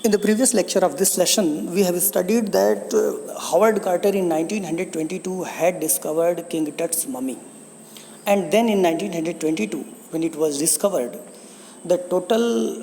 In the previous lecture of this lesson, we have studied that Howard Carter in 1922 had discovered King Tut's mummy. And then in 1922, when it was discovered, the total,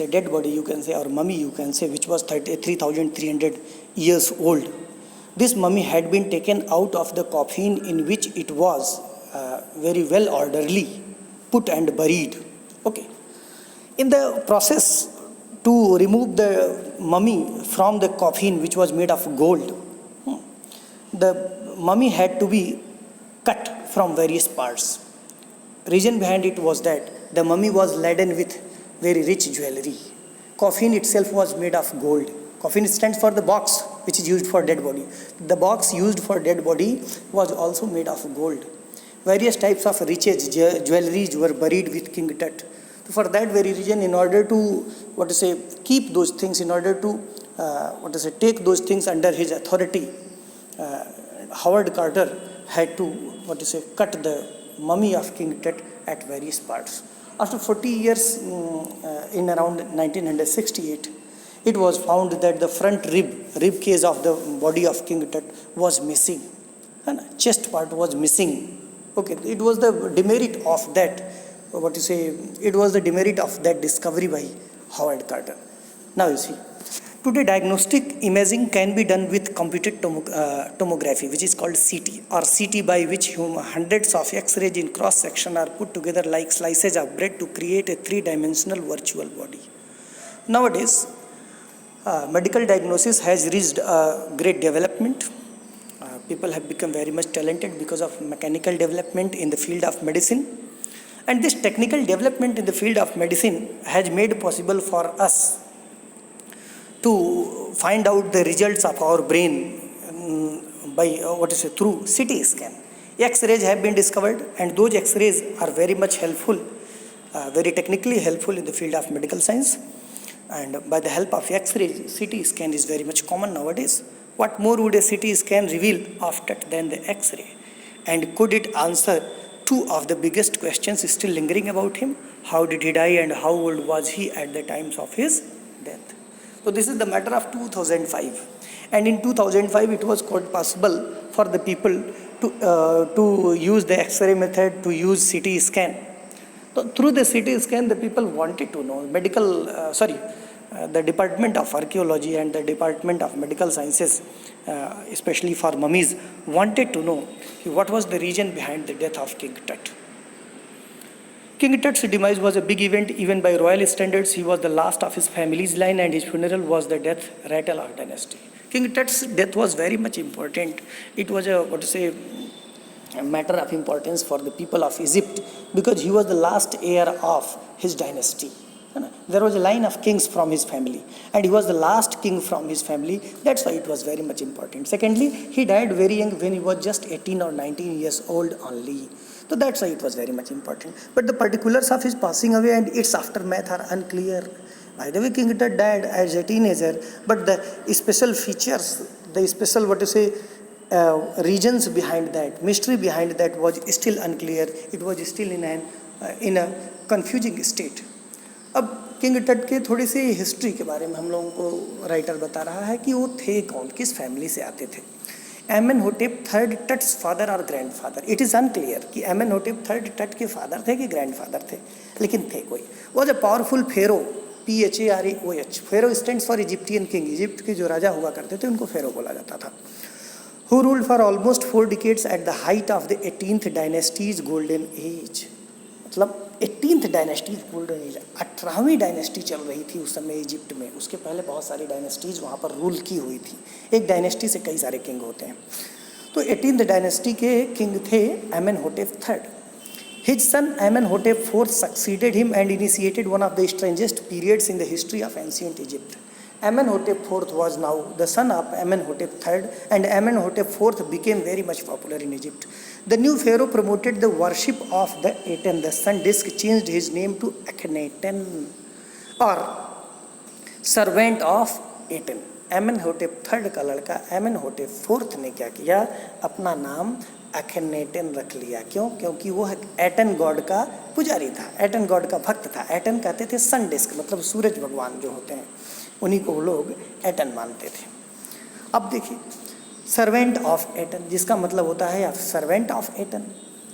dead body you can say, or mummy you can say, which was 3,300 years old, this mummy had been taken out of the coffin in which it was very well orderly put and buried. Okay. In the process to remove the mummy from the coffin which was made of gold, the mummy had to be cut from various parts. Reason behind it was that the mummy was laden with very rich jewelry. Coffin itself was made of gold. Coffin stands for the box which is used for dead body. The box used for dead body was also made of gold. Various types of riches, jewelries were buried with King Tut. For that very reason, in order to keep those things, in order to take those things under his authority, Howard Carter had to cut the mummy of King Tut at various parts. After 40 years, in around 1968, it was found that the front rib case of the body of King Tut was missing, and chest part was missing. Okay, it was the demerit of that. It was the demerit of that discovery by Howard Carter. Now you see, today diagnostic imaging can be done with computed tomography, which is called CT, or CT, by which hundreds of X-rays in cross section are put together like slices of bread to create a three-dimensional virtual body. Nowadays, medical diagnosis has reached great development. People have become very much talented because of mechanical development in the field of medicine. And this technical development in the field of medicine has made possible for us to find out the results of our brain by through CT scan. X-rays have been discovered, and those X-rays are very much helpful, very technically helpful in the field of medical science. And by the help of X-rays, CT scan is very much common nowadays. What more would a CT scan reveal after than the X-ray? And could it answer two of the biggest questions still lingering about him? How did he die, and how old was he at the times of his death? So this is the matter of 2005. And in 2005, it was quite possible for the people to use the X-ray method, to use CT scan. So through the CT scan, the people wanted to know, the Department of Archaeology and the Department of Medical Sciences, especially for mummies, wanted to know what was the reason behind the death of King Tut. King Tut's demise was a big event even by royal standards. He was the last of his family's line, and his funeral was the death rattle of dynasty. King Tut's death was very much important. It was a matter of importance for the people of Egypt because he was the last heir of his dynasty. There was a line of kings from his family, and he was the last king from his family. That's why it was very much important. Secondly, he died very young when he was just 18 or 19 years old only. So that's why it was very much important. But the particulars of his passing away and its aftermath are unclear. By the way, King Tut died as a teenager, but the special features, the special regions behind that, mystery behind that was still unclear. It was still in a confusing state. अब king टट के थोड़ी सी history के बारे में हम लोगों को राइटर बता रहा है कि वो थे कौन, किस फैमिली से आते थे. एमेनहोटेप थर्ड टट्स फादर और ग्रैंडफादर, इट इज़ अनक्लियर कि एमेनहोटेप थर्ड टट के फादर थे कि ग्रैंडफादर थे, लेकिन थे कोई. Was a powerful pharaoh, PHAROH. Pharaoh stands for Egyptian king. Egypt के जो राजा हुआ करते थे उनको फेरो बोला जाता था. Who ruled for almost 4 decades at the height of the 18th dynasty's golden age. मतलब 18th डायनेस्टीज गोल्डन एज, 18वीं डायनेस्टी चल रही थी उस समय इजिप्ट में. उसके पहले बहुत सारी डायनेस्टीज वहाँ पर रूल की हुई थी. एक डायनेस्टी से कई सारे किंग होते हैं. तो 18th डायनेस्टी के किंग थे एमेनहोटेप III. His son Amenhotep IV succeeded him and initiated one of the strangest periods in the history of ancient Egypt. Amenhotep IV was now the son of Amenhotep III, and Amenhotep IV became very much popular in Egypt. The new pharaoh promoted the worship of the Aten, the sun disk, changed his name to Akhenaten, or servant of Aten. Amenhotep III का लड़का Amenhotep IV ने क्या किया, अपना नाम अखेनेटन रख लिया. क्यों? क्योंकि वो एटन गॉड का पुजारी था, एटन गॉड का भक्त था. एटन कहते थे सन डिस्क, मतलब सूरज भगवान जो होते हैं. उन्हीं को वो लोग एटन मानते थे। अब देखिए, सर्वेंट ऑफ एटन, जिसका मतलब होता है सर्वेंट ऑफ एटन,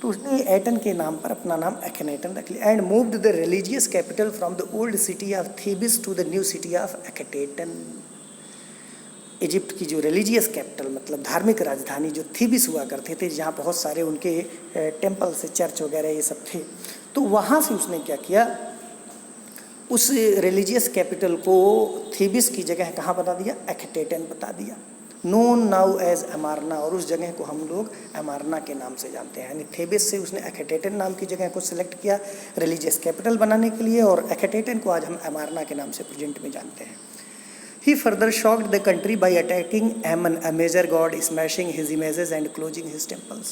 तो उसने एटन के नाम पर अपना नाम एखनेटन रख लिया। And moved the religious capital from the old city of Thebes to the new city of Akhetaten. Egypt की जो रिलीजियस कैपिटल मतलब धार्मिक राजधानी जो थीबिस हुआ करते थे, जहाँ बहुत सारे उनके टेम्पल से चर्च वगैरह ये सब थे, तो वहाँ से उसने क्या किया, उस रिलीजियस कैपिटल को थीबिस की जगह कहाँ बता दिया, एकेटेटन बता दिया, नोन नाउ एज अमारना, और उस जगह को हम लोग अमारना के नाम से जानते हैं। यानी थेबिस से उसने एकेटेटन नाम की जगह को सिलेक्ट किया रिलीजियस कैपिटल बनाने के लिए, और एकेटेटन को आज हम अमारना के नाम से प्रेजेंट में जानते हैं। He further shocked the country by attacking Ammon, a major god, smashing his images and closing his temples.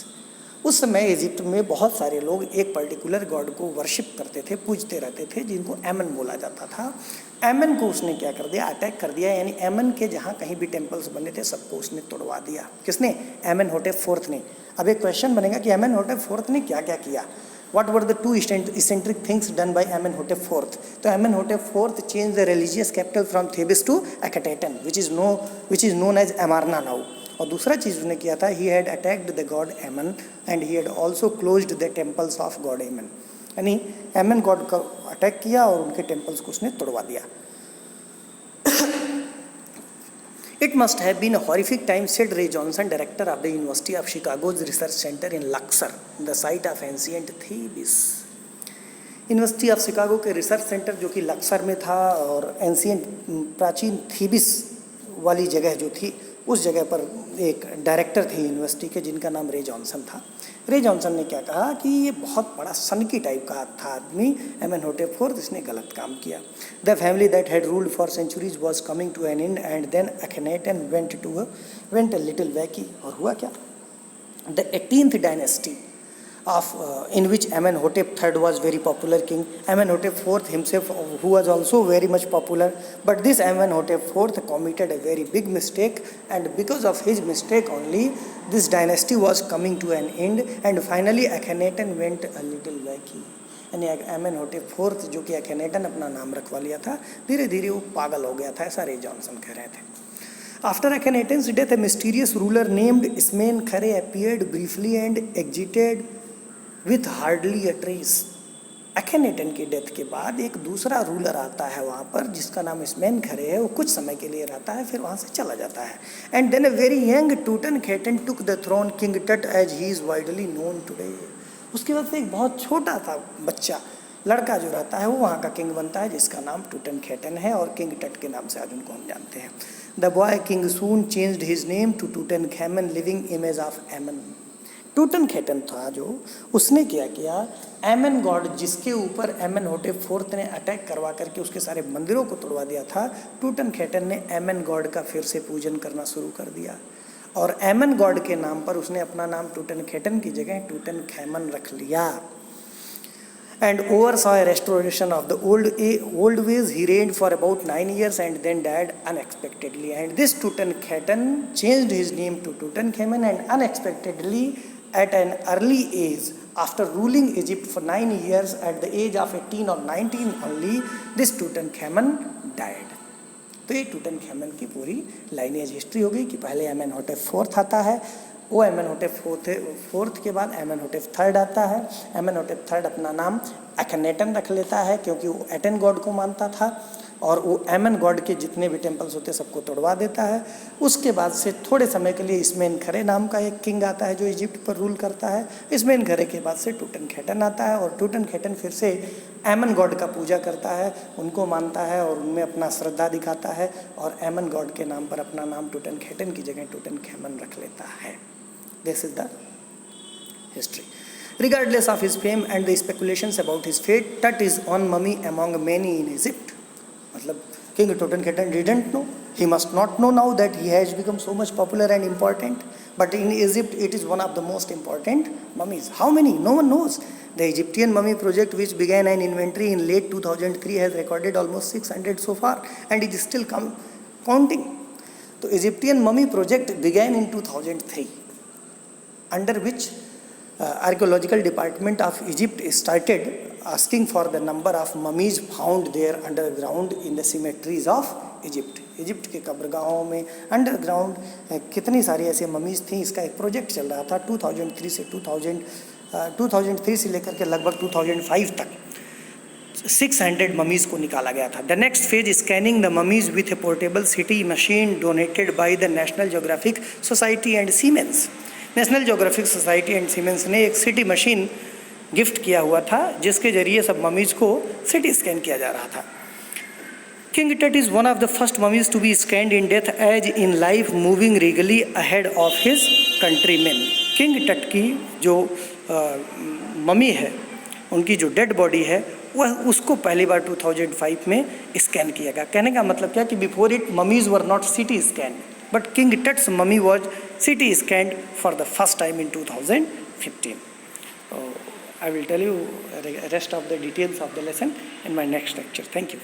उस समय इजिप्ट में बहुत सारे लोग एक पर्टिकुलर गॉड को वर्शिप करते थे, पूजते रहते थे, जिनको एमन बोला जाता था। एमन को उसने क्या कर दिया, अटैक कर दिया, यानी एमन के जहाँ कहीं भी टेम्पल्स बने थे सबको उसने तोड़वा दिया। किसने? एमेनहोटेप फोर्थ ने। अब एक क्वेश्चन बनेगा कि एमेनहोटेप फोर्थ ने क्या क्या किया। What were the two eccentric things done by Amenhotep IV? तो Amenhotep IV changed the religious capital from Thebes to Akhetaten, which is known as Amarna now. और दूसरा चीज़ उसने किया था, he had attacked the god Ammon and he had also closed the temples of god Ammon. यानी Ammon God का attack किया और उनके टेम्पल्स को उसने तोड़वा दिया। It must have been a horrific time, said Ray Johnson, director of the University of Chicago's Research Center in Luxor, the site of ancient Thebes. University of Chicago के research centre जो कि लक्सर में था और ancient प्राचीन थीबिस वाली जगह जो थी, उस जगह पर एक डायरेक्टर थे यूनिवर्सिटी के जिनका नाम रे जॉनसन था। रे जॉनसन ने क्या कहा कि ये बहुत बड़ा सनकी टाइप का था आदमी, एमेनहोटेप फोर्थ, इसने गलत काम किया। The family that had ruled for centuries was coming to an end and then Akhenaten went a little wacky. और हुआ क्या, the 18th dynasty in which Amenhotep III was very popular king. Amenhotep IV himself, who was also very much popular, but this Amenhotep IV committed a very big mistake, and because of his mistake only this dynasty was coming to an end, and finally Akhenaten went a little wacky. यानी एमेनहोटेप fourth जो कि अखेनेटन अपना नाम रखवा लिया था, धीरे धीरे वो पागल हो गया था, ऐसा रे जॉनसन कह रहे थे। After Akhenaten's death, a mysterious ruler named Ismen-Khere appeared briefly and exited with hardly a trace. अखेनेटन की डेथ के बाद एक दूसरा रूलर आता है वहाँ पर जिसका नाम इसमेन-खरे है। वो कुछ समय के लिए रहता है, फिर वहाँ से चला जाता है। And then a very young Tutankhaten took the throne, King Tut as he is widely known today. उसके बाद से एक बहुत छोटा सा बच्चा लड़का जो रहता है वो वहाँ का किंग बनता है, जिसका नाम टूटनखेटन है और किंग टट के नाम से आज उनको हम जानते हैं। The boy king soon changed his name to Tutankhamun, living image of Amun. Tutankhaten था जो, उसने क्या किया, एमन गॉड जिसके ऊपर एमेनहोटेप फोर्थ ने अटैक करवा करके उसके सारे मंदिरों को तोड़वा दिया था, टूटनखेटन ने एमन गॉड का फिर से पूजन करना शुरू कर दिया और एमन गॉड के नाम पर उसने अपना नाम टूटनखेटन की जगह टूटनखैमन रख लिया। And oversaw a restoration of the old ways. He reigned for about 9 years and then died unexpectedly. And this Tutankhaten changed his name to Tutankhamen, and unexpectedly, at an early age, after ruling Egypt for 9 years, at the age of 18 or 19 only, this Tutankhamen died. तो ये टूटनखैमन की पूरी lineage history हो गई कि पहले एमेनहोटेप fourth आता है, वो एमेनहोटेप फोर्थ के बाद एमेनहोटेप थर्ड आता है। एमेनहोटेप थर्ड अपना नाम अखनेटन रख लेता है क्योंकि वो एटन गॉड को मानता था और वो एमन गॉड के जितने भी टेम्पल्स होते सबको तोड़वा देता है। उसके बाद से थोड़े समय के लिए इसमेन-खरे नाम का एक किंग आता है जो इजिप्ट पर रूल करता है। इसमेन-खरे के बाद से टूटनखेटन आता है और टूटनखेटन फिर से एमन गॉड का पूजा करता है, उनको मानता है और उनमें अपना श्रद्धा दिखाता है और एमन गॉड के नाम पर अपना नाम टूटनखेटन की जगह टूटनखैमन रख लेता है। This is the history. Regardless of his fame and the speculations about his fate, Tut is one mummy among many in Egypt. मतलब King Tutankhaten didn't know. He must not know now that he has become so much popular and important. But in Egypt, it is one of the most important mummies. How many? No one knows. The Egyptian Mummy Project, which began an inventory in late 2003, has recorded almost 600 so far, and it is still counting. So Egyptian Mummy Project began in 2003. Under which archaeological department of Egypt started asking for the number of mummies found there underground in the cemeteries of Egypt के कब्रगाहों में underground कितनी सारी ऐसी mummies थी। इसका एक project चल रहा था 2003 से लेकर के लगभग 2005 तक 600 ममीज़ को निकाला गया था। The next phase scanning the mummies with A portable city machine donated by the national geographic society and siemens. National geographic society and siemens ने एक सिटी मशीन गिफ्ट किया हुआ था जिसके जरिए सब ममीज़ को सिटी स्कैन किया जा रहा था। King Tut is one of the first mummies to be scanned in death as in life moving regally ahead of his countrymen. King Tut की जो ममी है, उनकी जो डेड बॉडी है, वह उसको पहली बार 2005 में स्कैन किया गया। कहने का मतलब क्या कि before it mummies were not CT scan, but King Tut's mummy was CT scanned for the first time in 2015. I will tell you rest of the details of the lesson in my next lecture. Thank you.